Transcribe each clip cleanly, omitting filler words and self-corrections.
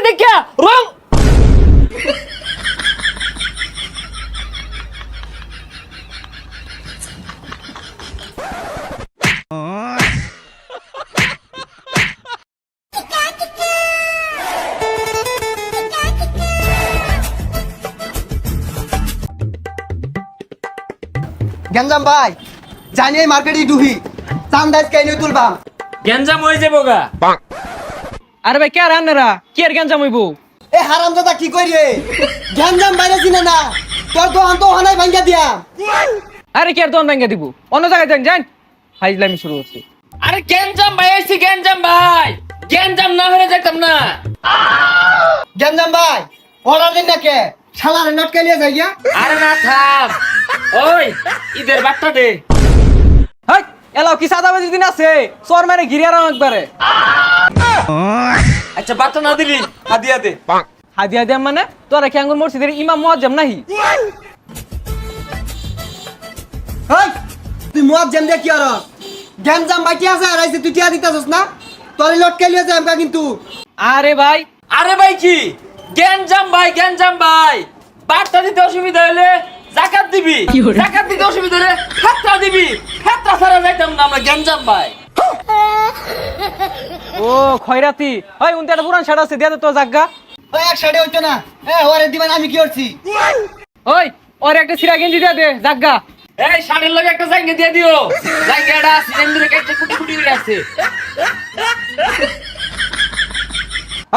দেখিয়া রং গঞ্জাম ভাই জানি মার্কেটে ডুহি চান্দাজ কেন তুলবাম গেঞ্জাম হয়ে যাবো গা। আরে ভাই কে আর আন্নারা কি আর গেঞ্জাম হইব? এ হারামজাদা কি করি রে গঞ্জাম বাইরে চিনে না তোর দোকান তো হানাই ভাঙ্গা দিয়া আরে কি আর দোকান ভাঙ্গা দিব? অন্য জায়গায় যান যান। ফাইজলামি শুরু হচ্ছে। আরে গেঞ্জাম ভাই আইছি, গেঞ্জাম ভাই, গেঞ্জাম না হলে যেতাম না। গঞ্জাম ভাই অর্ডার দিন না কে শালারে নটকে নিয়ে যাই গিয়া আরে না থাম, ওই ঈদের বার্তা দে। হাই এলাও কি সাদাবাজি দিন আছে চোর মারে ঘিরিয়া রাম একবারে। আচ্ছা বার্তা না দিলি হাদিয়া দে। হাদিয়া দিয়াম মানে তোরা কি আঙ্গুর মসজিদের ইমাম মুয়াজ্জম নাহি? হেই তুই মুয়াজ্জম দে কি আর গঞ্জাম ভাই কি আছে আর আইছে তুই টিয়া দিতাছস না তোর লটকে নিয়ে যাই আমরা কিন্তু আরে ভাই আরে ভাই কি গেঞ্জাম ভাই, গেঞ্জাম ভাই, বার্তা দিতে অসুবিধা হলে জাকাত দিবি, জাকাত দিতে অসুবিধা হলে ফেতরা দিবি, ফেতরা ছাড়া যাইতাম না আমরা গেঞ্জাম ভাই। ও খয়রাতি ওই উনতে একটা পুরান শাড়ি আছে দিয়া দে তো জাগা। ওই এক সাইডে হইতো না ওরে দিবেন আমি কি করছি ওই ওর একটা সিরা গেঞ্জি দিয়া দে জাগা। এই শাড়ির লগে একটা জাঙ্গে দিয়ে দিও, জাঙ্গেটা সিজন ধরে কেটে কুটি কুটি করে আছে।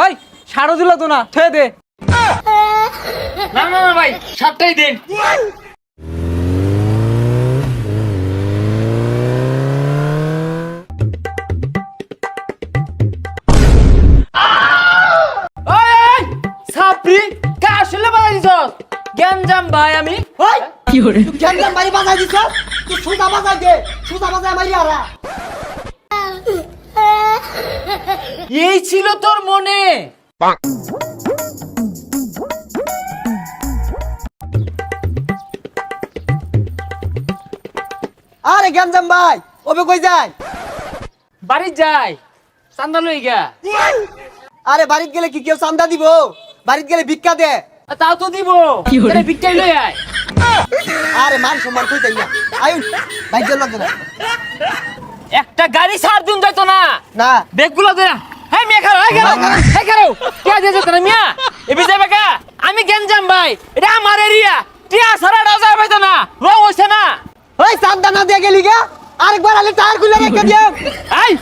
ওই শাড়ো দিল তো না থয়ে দে। না না না ভাই সাতটাই দিন। ওই সাপরি কা আসলে বানাই দিছস গেঞ্জাম ভাই আমি। ওই গঞ্জাম ভাই বাজাই দিছ তুই সুদা বাজাই দে সুদা বাজাই মারি আরা এই ছিল তোর মনে? আরে গঞ্জাম ভাই ওবে কই যায় বাড়ি যাই চান্দা লই গা। আরে বাড়িতে গেলে কি কেউ চান্দা দিব বাড়িতে গেলে ভিক্ষা দে তাও তো দিব, তাহলে ভিক্ষাই লই আয়। আরে মান সম্মান কই তাই না আয়ুন ভাই জল লাগে না একটা গাড়ি ছাড় দিন যাইতো না না বেগগুলো দে। হ্যাঁ মিয়া খারো, হ্যাঁ খারো, হ্যাঁ খারো, কে দিয়ে যেত না মিয়া এবি যাবে কা? আমি গেঞ্জাম ভাই, এটা আমার এরিয়া, টিয়া সারা দাও যাবে তো না, রং হইছে না। ওই চান্দা না দিয়ে গেলি গা আরেকবার আলে টায়ার খুলে রেখে দিও এই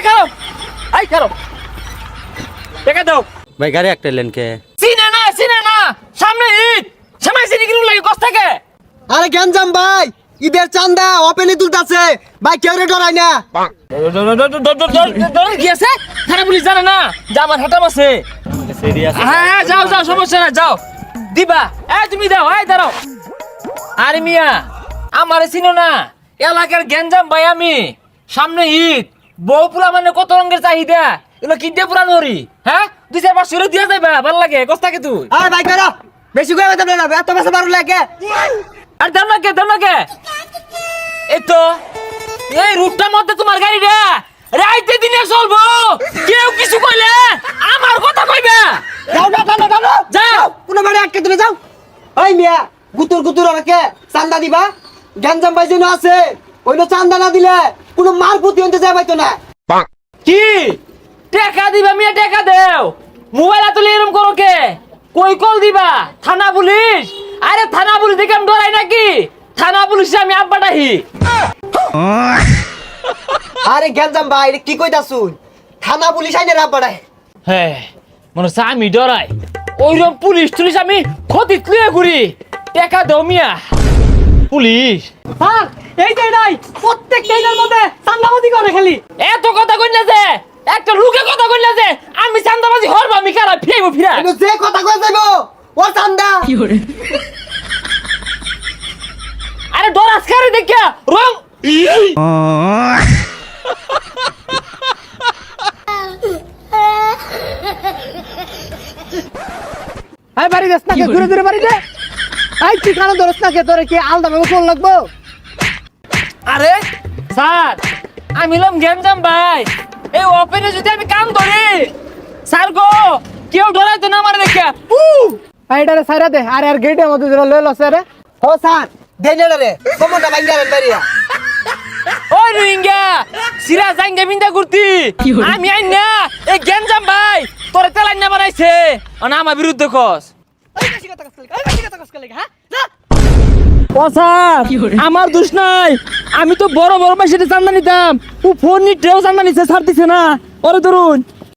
খারো, এই খারো, টাকা দাও। ভাই গাড়ি একটা লেন কে চিনে না সামনে ঈদ, সময় চিনি কিনু লাগে কষ্ট থাকে। আরে গঞ্জাম ভাই ঈদের চান্দা ওপেনে তুলতাছে ভাই কেউ রে ডরাই না ডরে গিয়েছে, থানা পুলিশ জানে না যে আমার হাতাম আছে। হ্যাঁ যাও যাও, সমস্যা না, যাও দিবা। এই তুমি দাও, এই দাঁড়াও। আরে মিয়া আমারে চিনো না, এলাকার গেঞ্জাম ভাই আমি। সামনে ঈদ, বউ পুলা মানে কত রঙের চাহিদা, এগুলো কিনতে পুরা নরি। হ্যাঁ 2-4-500 দিয়া যাইবা, ভাল লাগে কষ্ট থাকে তুই। আরে ভাই করো বেশি করে বেতন না এত বেশি বারো লাগে আর দাম না কে এই তো এই রুটটার মধ্যে তোমার গাড়িটা রাইতে দিনে চলবো, কেউ কিছু কইলে আমার কথা কইবে। যাও না যাও না যাও না যাও। কোনো বাড়ি আটকে দিলে যাও ওই মিয়া গুতুর গুতুর আমাকে চান্দা দিবা গঞ্জাম ভাই যেন আছে ওইটা চান্দা না দিলে কোনো মার পুতি হতে যায় পাইতো না কি টাকা দিবা মিয়া, টাকা দেও। মোবাইল তুলে এরকম করো কে? কই কল দিবা? থানা পুলিশ? আরে থানা পুলিশ দেখে আমি ডরাই নাকি? থানা পুলিশে আমি আব্বাটাহি। আরে গঞ্জাম ভাই এটা কি কইতাছুন থানা পুলিশ আইনে রাব বাড়ায় হ্যাঁ মনে হচ্ছে আমি ডরাই, ওইরকম পুলিশ টুলিশ আমি ক্ষতি তুলে ঘুরি। টাকা দাও মিয়া। পুলিশ স্যার এই যে নাই প্রত্যেক ট্রেনের মধ্যে চান্দাবাজি করে খালি। এত কথা কইনা যে, একটা লোকে কথা কইনা যে আমি চান্দাবাজি হরব, আমি কারা ফিরাইবো ফিরা। কিন্তু যে কথা কই যাইব ও চান্দা আরে ডরাস খারে দেখিয়া রং আই বাড়ি যাস না কে ঘুরে ঘুরে বাড়ি দে আই তুই কারণ ধরস না কে তোরে কি আলাদা ভাবে ফোন লাগবো আরে স্যার আমি লম গেঞ্জাম ভাই, এই ওপেনে যদি আমি কাম করি স্যার গো কেউ ডরাই তো না আমার দেখে এইটারে সাইরা দে আর আর গেটের মধ্যে যেটা লয়ে লছে রে ও স্যার দেন রে কমনটা বাইঙ্গা রে বেরিয়া ওই রোহিঙ্গা সিরা জাঙ্গা বিন্দা করতি আমি আইন না এই গেঞ্জাম ভাই তোরে তেলাই না বানাইছে না আমার বিরুদ্ধে কস ও স্যার আমার দোষ নাই আমি তো বড় বড় পয়সা চান্দা নিতাম ও ফোন নিতেও চান্দা নিছে ছাড় দিছে না ওরে ধরুন